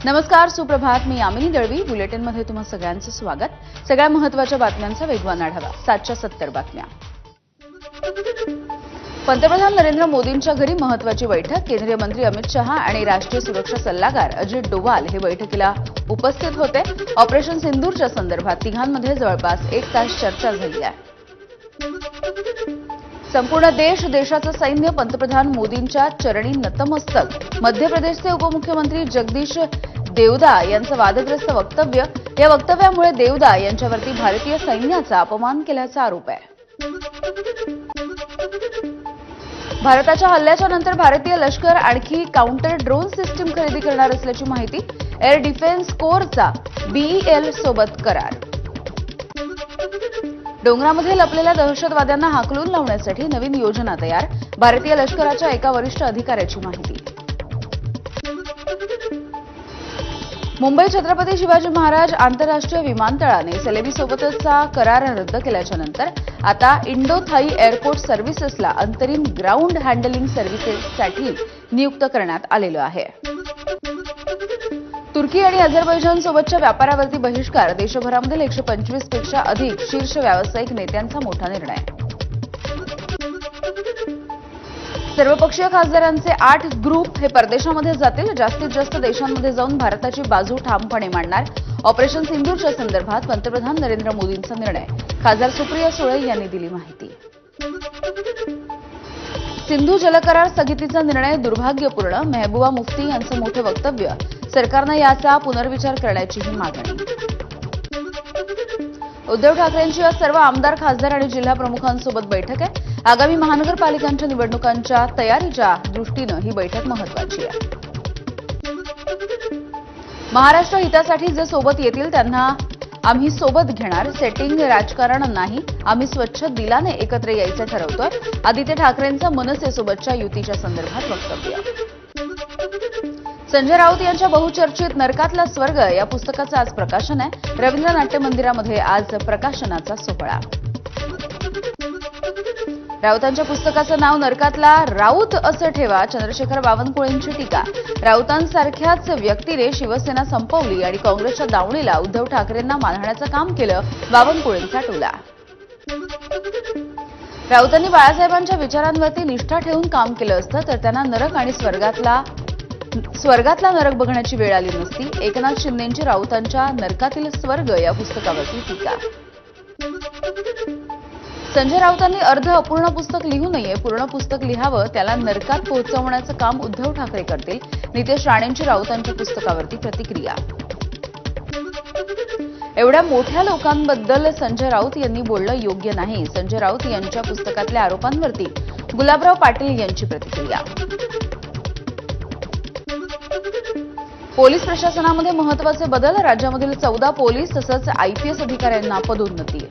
नमस्कार, सुप्रभात. मी यामिनी दळवी. बुलेटिनमध्ये तुम्हा सगळ्यांचं स्वागत. सगळ्या महत्त्वाच्या बातम्यांचा वेगवान आढावा. 7च्या 70 बातम्या. पंतप्रधान नरेंद्र मोदींच्या घरी महत्त्वाची बैठक. केंद्रीय मंत्री अमित शहा आणि राष्ट्रीय सुरक्षा सल्लागार अजित डोवाल हे बैठकीला उपस्थित होते. ऑपरेशन सिंदूरच्या संदर्भात तिघांमध्ये जवळपास 1 तास चर्चा झाली आहे. संपूर्ण देशाचं सैन्य पंतप्रधान मोदींच्या चरणी नतमस्तक. मध्य प्रदेशचे उपमुख्यमंत्री जगदीश देवदा यांचं वादग्रस्त वक्तव्य. या वक्तव्यामुळे देवदा यांच्यावरती भारतीय सैन्याचा अपमान केल्याचा आरोप आहे. भारताच्या हल्ल्याच्या नंतर भारतीय लष्कर आणखी काउंटर ड्रोन सिस्टीम खरेदी करणार असल्याची माहिती. एअर डिफेन्स कोरचा बीईएल सोबत करार. डोंगरामध्ये लपलेल्या दहशतवाद्यांना हाकलून लावण्यासाठी नवीन योजना तयार. भारतीय लष्कराच्या एका वरिष्ठ अधिकाऱ्याची माहिती. मुंबई छत्रपती शिवाजी महाराज आंतरराष्ट्रीय विमानतळाने सेलेबीसोबतचा करार रद्द केल्याच्या नंतर आता इंडो थाई एअरपोर्ट सर्व्हिसेसला अंतरिम ग्राउंड हँडलिंग सर्व्हिसेससाठी नियुक्त करण्यात आलेलं आहे. तुर्की आणि अझरबैजान सोबतच्या व्यापारावरती बहिष्कार. देशभरामधील 125 पेक्षा अधिक शीर्ष व्यावसायिक नेत्यांचा मोठा निर्णय. सर्वपक्षीय खासदारांचे 8 ग्रुप हे परदेशामध्ये जातील. जास्तीत जास्त देशांमध्ये जाऊन भारताची बाजू ठामपणे मांडणार. ऑपरेशन सिंदूरच्या संदर्भात पंतप्रधान नरेंद्र मोदींचा निर्णय. खासदार सुप्रिया सुळे यांनी दिली माहिती. सिंधू जलकरार स्थगितीचा निर्णय दुर्भाग्यपूर्ण. मेहबूबा मुफ्ती यांचं मोठं वक्तव्य. सरकारनं याचा पुनर्विचार करण्याचीही मागणी. उद्धव ठाकरेंची आज सर्व आमदार, खासदार आणि जिल्हा प्रमुखांसोबत बैठक आहे. आगामी महानगरपालिकांच्या निवडणुकांच्या तयारीच्या दृष्टीनं ही बैठक महत्त्वाची आहे. महाराष्ट्र हितासाठी जे सोबत येतील त्यांना आम्ही सोबत घेणार. सेटिंग राजकारण नाही. आम्ही स्वच्छ दिलाने एकत्र यायचं ठरवतोय. आदित्य ठाकरेंचं मनसेसोबतच्या युतीच्या संदर्भात वक्तव्य. संजय राऊत यांच्या बहुचर्चित नरकातला स्वर्ग या पुस्तकाचं आज प्रकाशन आहे. रवींद्र नाट्य मंदिरामध्ये आज प्रकाशनाचा सोहळा. राऊतांच्या पुस्तकाचं नाव नरकातला राऊत असं ठेवा. चंद्रशेखर बावनकुळेंची टीका. राऊतांसारख्याच व्यक्तीने शिवसेना संपवली आणि काँग्रेसच्या दावणीला उद्धव ठाकरेंना मारहाण्याचं काम केलं. बावनकुळेंचा टोला. राऊतांनी बाळासाहेबांच्या विचारांवरती निष्ठा ठेवून काम केलं असतं तर त्यांना नरक आणि स्वर्गातला नरक बघण्याची वेळ आली नसती. एकनाथ शिंदेंची राऊतांच्या नरकातील स्वर्ग या पुस्तकावरती टीका. संजय राऊतांनी अर्ध अपूर्ण पुस्तक लिहू नये. पूर्ण पुस्तक लिहावं. त्याला नरकात पोहोचवण्याचं काम उद्धव ठाकरे करतील. नितेश राणेंची राऊतांच्या पुस्तकावरती प्रतिक्रिया. एवढ्या मोठ्या लोकांबद्दल संजय राऊत यांनी बोलणं योग्य नाही. संजय राऊत यांच्या पुस्तकातल्या आरोपांवरती गुलाबराव पाटील यांची प्रतिक्रिया. पोलीस प्रशासनामध्ये महत्त्वाचे बदल. राज्यामधील 14 पोलीस तसंच आयपीएस अधिकाऱ्यांना पदोन्नती.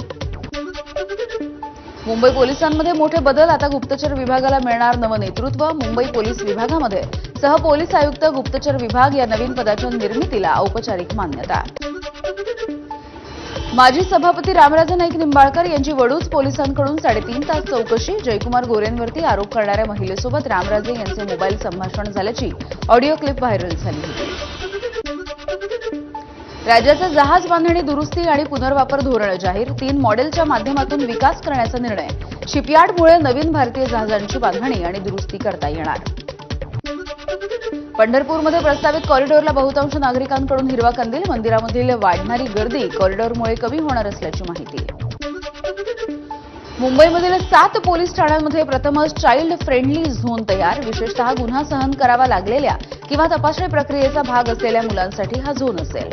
मुंबई पोलिसांमध्ये मोठे बदल. आता गुप्तचर विभागाला मिळणार नवं नेतृत्व. मुंबई पोलीस विभागामध्ये सहपोलीस आयुक्त, गुप्तचर विभाग या नवीन पदाच्या निर्मितीला औपचारिक मान्यता. माजी सभापती रामराजे नाईक निंबाळकर यांची वडूज पोलिसांकडून 3.5 तास चौकशी. जयकुमार गोरेंवरती आरोप करणाऱ्या महिलेसोबत रामराजे यांचे मोबाईल संभाषण झाल्याची ऑडिओ क्लिप व्हायरल झाली होती. राज्याचं जहाज बांधणी, दुरुस्ती आणि पुनर्वापर धोरण जाहीर. 3 मॉडेलच्या माध्यमातून विकास करण्याचा निर्णय. शिपयार्डमुळे नवीन भारतीय जहाजांची बांधणी आणि दुरुस्ती करता येणार. पंढरपूरमध्ये प्रस्तावित कॉरिडॉरला बहुतांश नागरिकांकडून हिरवा कंदील. मंदिरामधील वाढणारी गर्दी कॉरिडॉरमुळे कमी होणार असल्याची माहिती. मुंबईमधील 7 पोलीस ठाण्यांमध्ये प्रथमच चाइल्ड फ्रेंडली झोन तयार. विशेषतः गुन्हा सहन करावा लागलेल्या किंवा तपासणी प्रक्रियेचा भाग असलेल्या मुलांसाठी हा झोन असेल.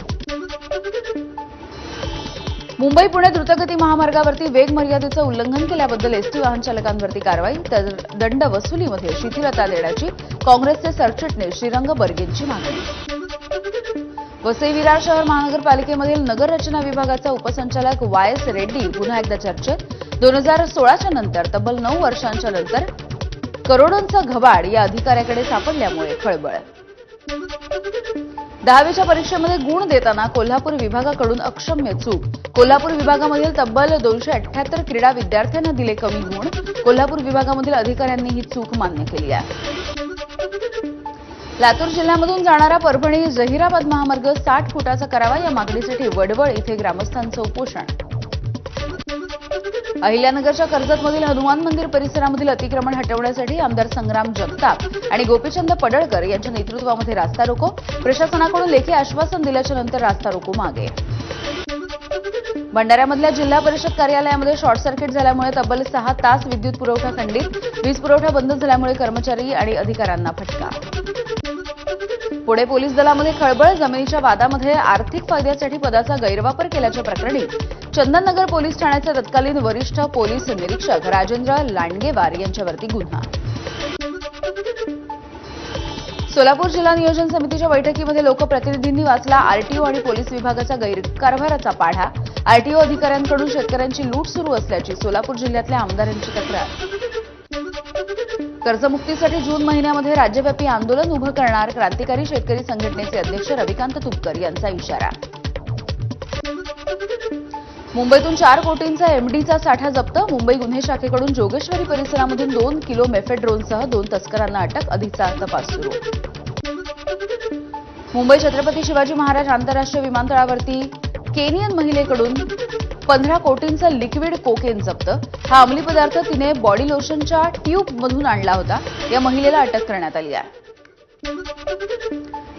मुंबई पुणे द्रुतगती महामार्गावरती वेग मर्यादेचं उल्लंघन केल्याबद्दल एसटी वाहन चालकांवरती कारवाई. तर दंड वसुलीमध्ये शिथिलता देण्याची काँग्रेसचे सरचिटणीस श्रीरंग बर्गेंची मागणी. वसई विरार शहर महानगरपालिकेमधील नगररचना विभागाचा उपसंचालक वाय.एस. रेड्डी पुन्हा एकदा चर्चेत. 2016च्या नंतर तब्बल 9 वर्षांच्या नंतर करोडोंचा घबाड या अधिकाऱ्याकडे सापडल्यामुळे खळबळ. 10वीच्या परीक्षेमध्ये गुण देताना कोल्हापूर विभागाकडून अक्षम्य चूक. कोल्हापूर विभागामधील तब्बल 278 क्रीडा विद्यार्थ्यांना दिले कमी गुण. कोल्हापूर विभागामधील अधिकाऱ्यांनी ही चूक मान्य केली आहे. लातूर जिल्ह्यामधून जाणारा परभणी जहिराबाद महामार्ग 60 फुटाचा करावा या मागणीसाठी वडवळ इथे ग्रामस्थांचं उपोषण. अहिल्यानगरच्या कर्जतमधील हनुमान मंदिर परिसरामधील अतिक्रमण हटवण्यासाठी आमदार संग्राम जगताप आणि गोपीचंद पडळकर यांच्या नेतृत्वामध्ये रास्ता रोको. प्रशासनाकडून लेखी आश्वासन दिल्याच्या नंतर रास्ता रोको मागे. भंडाऱ्यामधल्या जिल्हा परिषद कार्यालयामध्ये शॉर्ट सर्किट झाल्यामुळे तब्बल 6 तास विद्युत पुरवठा खंडित. वीज पुरवठा बंद झाल्यामुळे कर्मचारी आणि अधिकाऱ्यांना फटका. पुणे पोलीस दलामध्ये खळबळ. जमिनीच्या वादामध्ये आर्थिक फायद्यासाठी पदाचा गैरवापर केल्याच्या प्रकरणी चंदननगर पोलीस ठाण्याचे तत्कालीन वरिष्ठ पोलीस निरीक्षक राजेंद्र लांडगेवार यांच्यावरती गुन्हा. सोलापूर जिल्हा नियोजन समितीच्या बैठकीमध्ये लोकप्रतिनिधींनी वाचला आरटीओ आणि पोलीस विभागाचा गैरकारभाराचा पाढा. आरटीओ अधिकाऱ्यांकडून शेतकऱ्यांची लूट सुरू असल्याची सोलापूर जिल्ह्यातल्या आमदारांची तक्रार. कर्जमुक्तीसाठी जून महिन्यामध्ये राज्यव्यापी आंदोलन उभं करणार. क्रांतिकारी शेतकरी संघटनेचे अध्यक्ष रविकांत तुपकर यांचा इशारा. मुंबईतून 4 कोटींचा एमडीचा साठा जप्त. मुंबई गुन्हे शाखेकडून जोगेश्वरी परिसरामधून 2 किलो मेफेड्रोनसह 2 तस्करांना अटक. अधिकचा तपास सुरू. मुंबई छत्रपती शिवाजी महाराज आंतरराष्ट्रीय विमानतळावरती केनियन महिलेकडून 15 कोटींचा लिक्विड कोकेन जप्त. हा अंमली पदार्थ तिने बॉडी लोशनच्या ट्यूबमधून आणला होता. या महिलेला अटक करण्यात आली आहे.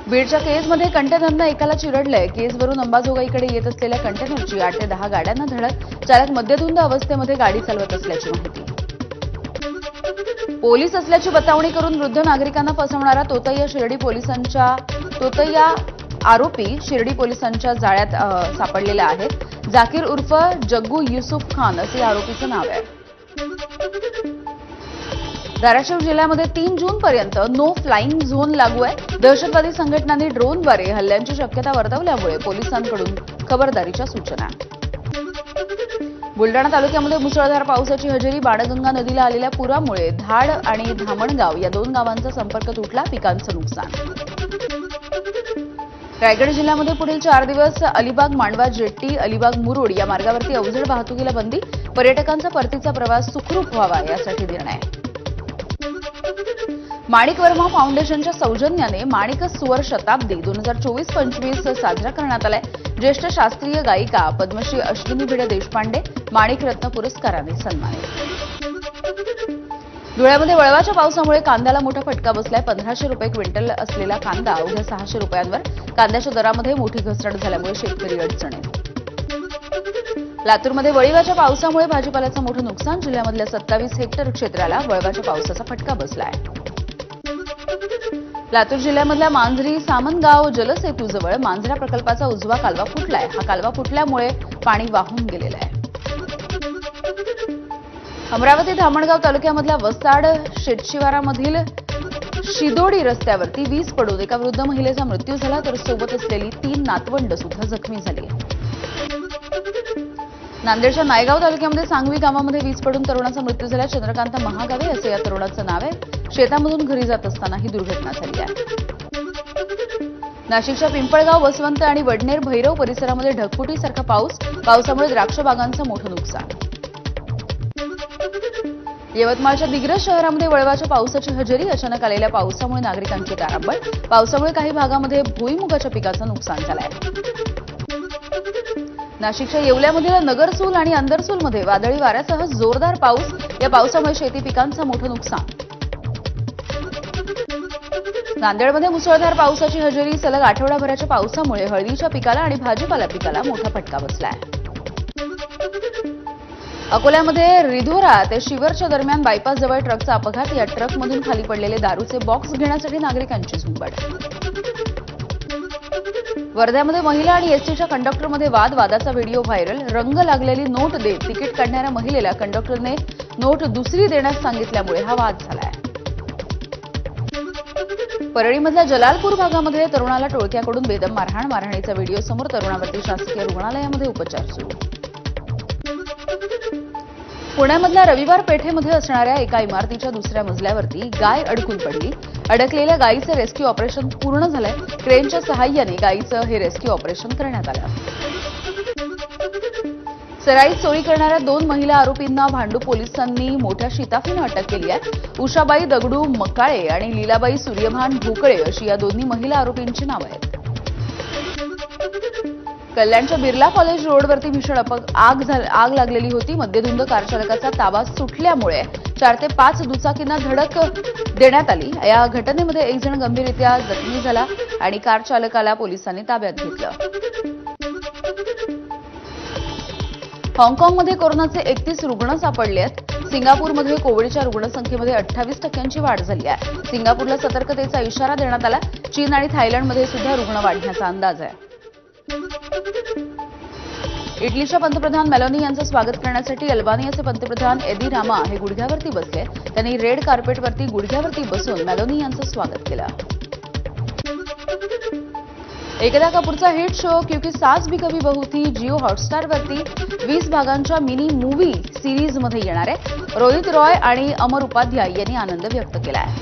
बीडच्या केजमध्ये कंटेनरनं एकाला चिरडलंय. केजवरून अंबाजोगाईकडे येत असलेल्या कंटेनरची 8 ते 10 गाड्यांना धडक. चालक मद्यधुंद अवस्थेमध्ये गाडी चालवत असल्याची माहिती. पोलीस असल्याची बतावणी करून वृद्ध नागरिकांना फसवणारा तोतैया आरोपी शिर्डी पोलिसांच्या जाळ्यात सापडलेला आहे. जाकीर उर्फ जग्गू युसुफ खान असे आरोपीचं नाव आहे. धाराशिव जिल्ह्यामध्ये 3 जूनपर्यंत नो फ्लाईंग झोन लागू आहे. दहशतवादी संघटनांनी ड्रोनद्वारे हल्ल्यांची शक्यता वर्तवल्यामुळे पोलिसांकडून खबरदारीच्या सूचना. बुलडाणा तालुक्यामध्ये मुसळधार पावसाची हजेरी. बाणगंगा नदीला आलेल्या पुरामुळे धाड आणि धामणगाव या 2 गावांचा संपर्क तुटला. पिकांचं नुकसान. रायगड जिल्ह्यामध्ये पुढील 4 दिवस अलिबाग मांडवा जेट्टी अलिबाग मुरुड या मार्गावरती अवजड वाहतुकीला बंदी. पर्यटकांचा परतीचा प्रवास सुखरूप व्हावा यासाठी निर्णय. माणिक वर्मा फाउंडेशनच्या सौजन्याने माणिक सुवर शताब्दी 2024-25 साजरा करण्यात आलाय. ज्येष्ठ शास्त्रीय गायिका पद्मश्री अश्विनी भिडे देशपांडे माणिक रत्न पुरस्काराने सन्मानित. धुळ्यामध्ये वळवाच्या पावसामुळे कांद्याला मोठा फटका बसलाय. 1500 रुपये क्विंटल असलेला कांदा अवघ्या 600 रुपयांवर. कांद्याच्या दरामध्ये मोठी घसरण झाल्यामुळे शेतकरी अडचणीत. लातूरमध्ये वळीवाच्या पावसामुळे भाजीपाल्याचं मोठं नुकसान. जिल्ह्यामधल्या 27 हेक्टर क्षेत्राला वळवाच्या पावसाचा फटका बसलाय. लातूर जिल्ह्यामधल्या मांजरी सामनगाव जलसेतूजवळ मांजरा प्रकल्पाचा उजवा कालवा फुटलाय. हा कालवा फुटल्यामुळे पाणी वाहून गेलेलं आहे. अमरावती धामणगाव तालुक्यामधल्या वसाड शेतशिवारामधील शिदोडी रस्त्यावरती वीज पडून एका वृद्ध महिलेचा मृत्यू झाला तर सोबत असलेली 3 नातवंड सुद्धा जखमी झाली. नांदेडच्या नायगाव तालुक्यामध्ये सांगवी गावामध्ये वीज पडून तरुणाचा मृत्यू झाला. चंद्रकांत महागावे असे या तरुणाचं नाव आहे. शेतामधून घरी जात असताना ही दुर्घटना झाली आहे. नाशिकच्या पिंपळगाव वसवंत आणि वडनेर भैरव परिसरामध्ये ढगफुटीसारखा पाऊस. पावसामुळे द्राक्ष बागांचं मोठं नुकसान. यवतमाळच्या दिग्रस शहरामध्ये वळवाच्या पावसाची हजेरी. अचानक आलेल्या पावसामुळे नागरिकांची तारांबळ. पावसामुळे काही भागामध्ये भुईमुगाच्या पिकाचं नुकसान झालंय. नाशिकच्या येवल्यामधील नगरसूल आणि अंदरसूलमध्ये वादळी वाऱ्यासह जोरदार पाऊस. या पावसामुळे शेती पिकांचं मोठं नुकसान. नांदेडमध्ये मुसळधार पावसाची हजेरी. सलग आठवडाभराच्या पावसामुळे हळदीच्या पिकाला आणि भाजीपाला पिकाला मोठा फटका बसलाय. अकोल्यामध्ये रिधोरा ते शिवरच्या दरम्यान बायपासजवळ ट्रकचा अपघात. या ट्रकमधून खाली पडलेले दारूचे बॉक्स घेण्यासाठी नागरिकांची झुंबड. वर्ध्यामध्ये महिला आणि एसटीच्या कंडक्टरमध्ये वादाचा व्हिडिओ व्हायरल. रंग लागलेली नोट देत तिकीट काढणाऱ्या महिलेला कंडक्टरने नोट दुसरी देण्यास सांगितल्यामुळे हा वाद झालाय. परळीमधल्या जलालपूर भागामध्ये तरुणाला टोळक्याकडून बेदम मारहाण. मारहाणीचा व्हिडिओ समोर. तरुणावरती शासकीय रुग्णालयामध्ये उपचार सुरू. पुण्यामधल्या रविवार पेठेमध्ये असणाऱ्या एका इमारतीच्या 2ऱ्या मजल्यावरती गाय अडकून पडली. अडकलेल्या गायीचं रेस्क्यू ऑपरेशन पूर्ण झालंय. क्रेनच्या सहाय्याने गायीचं हे रेस्क्यू ऑपरेशन करण्यात आलं. सराईत चोरी करणाऱ्या 2 महिला आरोपींना भांडूप पोलिसांनी मोठ्या शिताफीनं अटक केली आहे. उषाबाई दगडू मकाळे आणि लीलाबाई सूर्यभान भोकळे अशी या दोन्ही महिला आरोपींची नावं आहेत. कल्याणच्या बिर्ला कॉलेज रोडवरती भीषण आग लागलेली होती. मद्यधुंद कारचालकाचा ताबा सुटल्यामुळे 4 ते 5 दुचाकींना धडक देण्यात आली. या घटनेमध्ये एक जण गंभीररीत्या जखमी झाला आणि कार चालकाला पोलिसांनी ताब्यात घेतलं. हाँगकाँगमध्ये कोरोनाचे 31 रुग्ण सापडले आहेत. सिंगापूरमध्ये कोविडच्या रुग्णसंख्येमध्ये 28% वाढ झाली आहे. सिंगापूरला सतर्कतेचा इशारा देण्यात आला. चीन आणि थायलंडमध्ये सुद्धा रुग्ण वाढण्याचा अंदाज आहे. इटलीच्या पंतप्रधान मेलोनी यांचं स्वागत करण्यासाठी अल्बानियाचे पंतप्रधान एदी रामा हे गुडघ्यावरती बसले. त्यांनी रेड कार्पेटवरती गुडघ्यावरती बसून मेलोनी यांचं स्वागत केलं. एकदा कपूरचा हिट शो क्योंकि सास भी कभी बहू थी जिओ हॉटस्टारवरती 20 भागांच्या मिनी मूव्ही सिरीजमध्ये येणार आहे. रोहित रॉय आणि अमर उपाध्याय यांनी आनंद व्यक्त केला आहे.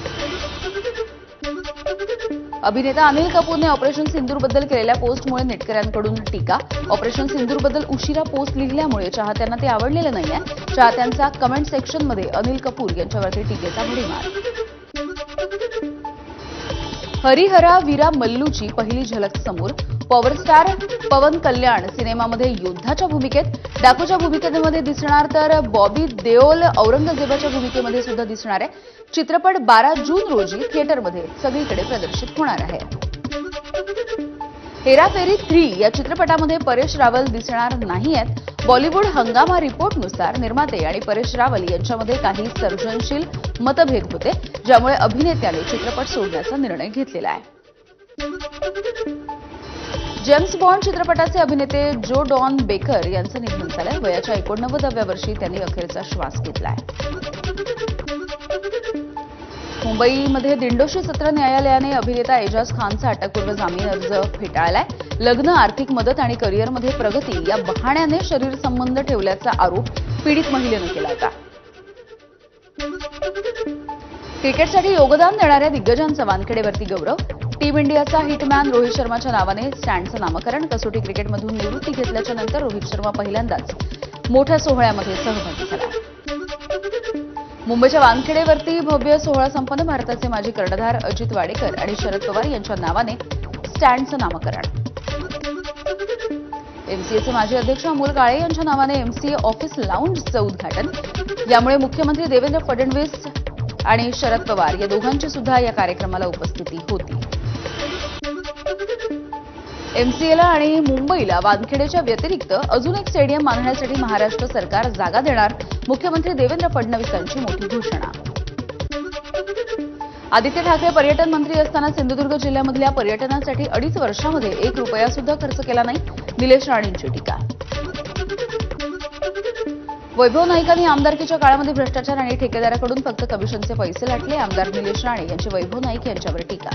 अभिनेता अनिल कपूरने ऑपरेशन सिंदूरबद्दल केलेल्या पोस्टमुळे नेटकऱ्यांकडून टीका. ऑपरेशन सिंदूरबद्दल उशिरा पोस्ट लिहिल्यामुळे चाहत्यांना ते आवडलेलं नाहीये. चाहत्यांचा कमेंट सेक्शनमध्ये अनिल कपूर यांच्यावरती टीकेचा भडीमार. हरिहरा वीरा मल्लूची पहिली झलक समोर. पॉवरस्टार पवन कल्याण सिनेमामध्ये योद्धाच्या भूमिकेत, डाकूच्या भूमिकेमध्ये दिसणार तर बॉबी देओल औरंगजेबाच्या भूमिकेमध्ये सुद्धा दिसणार आहे. चित्रपट 12 जून रोजी थिएटरमध्ये सगळीकडे प्रदर्शित होणार आहे. हेराफेरी 3 या चित्रपटामध्ये परेश रावल दिसणार नाहीयेत. बॉलिवूड हंगामा रिपोर्टनुसार निर्माते आणि परेश रावल यांच्यामध्ये काही सर्जनशील मतभेद होते, ज्यामुळे अभिनेत्याने चित्रपट सोडण्याचा निर्णय घेतलेला आहे. जेम्स बॉन्ड चित्रपटाचे अभिनेते जो डॉन बेकर यांचं निधन झालंय. वयाच्या 89व्या वर्षी त्यांनी अखेरचा श्वास घेतलाय. मुंबईमध्ये दिंडोशी सत्र न्यायालयाने अभिनेता एजाज खानचा अटकपूर्व जामीन अर्ज फेटाळलाय. लग्न, आर्थिक मदत आणि करिअरमध्ये प्रगती या बहाण्याने शरीर संबंध ठेवल्याचा आरोप पीडित महिलेनं केला होता. क्रिकेटसाठी योगदान देणाऱ्या दिग्गजांचा वानखेडेवरती गौरव. टीम इंडियाचा हिटमॅन रोहित शर्माच्या नावाने स्टँडचं नामकरण. कसोटी क्रिकेटमधून निवृत्ती घेतल्याच्या नंतर रोहित शर्मा पहिल्यांदाच मोठ्या सोहळ्यामध्ये सहभागी झाला. मुंबईच्या वानखेडेवरती भव्य सोहळा संपन्न. भारताचे माजी कर्णधार अजित वाडेकर आणि शरद पवार यांच्या नावाने स्टँडचं नामकरण. एमसीएचे माजी अध्यक्ष अमोल काळे यांच्या नावाने एमसीए ऑफिस लाऊंजचं उद्घाटन. यामुळे मुख्यमंत्री देवेंद्र फडणवीस आणि शरद पवार या दोघांची सुद्धा या कार्यक्रमाला उपस्थिती होती. एमसीएला आणि मुंबईला वानखेडेच्या व्यतिरिक्त अजून एक स्टेडियम बांधण्यासाठी महाराष्ट्र सरकार जागा देणार. मुख्यमंत्री देवेंद्र फडणवीसांची मोठी घोषणा. आदित्य ठाकरे पर्यटन मंत्री असताना सिंधुदुर्ग जिल्ह्यामधल्या पर्यटनासाठी 2.5 वर्षामध्ये 1 रुपया सुद्धा खर्च केला नाही. निलेश राणेंची टीका. वैभव नाईकांनी आमदारकीच्या काळामध्ये भ्रष्टाचार आणि ठेकेदाराकडून फक्त कमिशनचे पैसे लाटले. आमदार निलेश राणे यांची वैभव नाईक यांच्यावर टीका.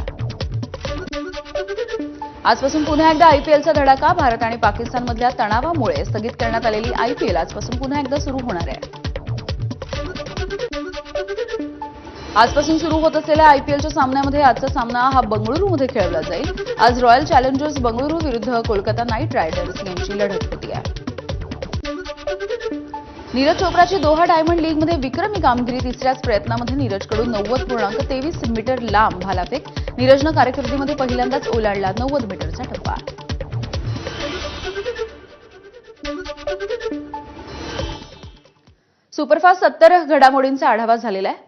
आजपासून पुन्हा एकदा आयपीएलचा धडाका. भारत आणि पाकिस्तानमधल्या तणावामुळे स्थगित करण्यात आलेली आयपीएल आजपासून पुन्हा एकदा सुरू होणार आहे. आजपासून सुरू होत असलेल्या आयपीएलच्या सामन्यामध्ये आजचा सामना हा बंगळुरूमध्ये खेळवला जाईल. आज रॉयल चॅलेंजर्स बंगळुरू विरुद्ध कोलकाता नाईट रायडर्स यांची लढत होती आहे. नीरज चोप्राची दोहा डायमंड लीगमध्ये विक्रमी कामगिरी. तिसऱ्याच प्रयत्नामध्ये नीरजकडून 90.23 मीटर लांब भालाफेक. नीरजनं कारकिर्दीमध्ये पहिल्यांदाच ओलांडला 90 मीटरचा टप्पा. सुपरफास्ट 70 घडामोडींचा आढावा झालेला आहे.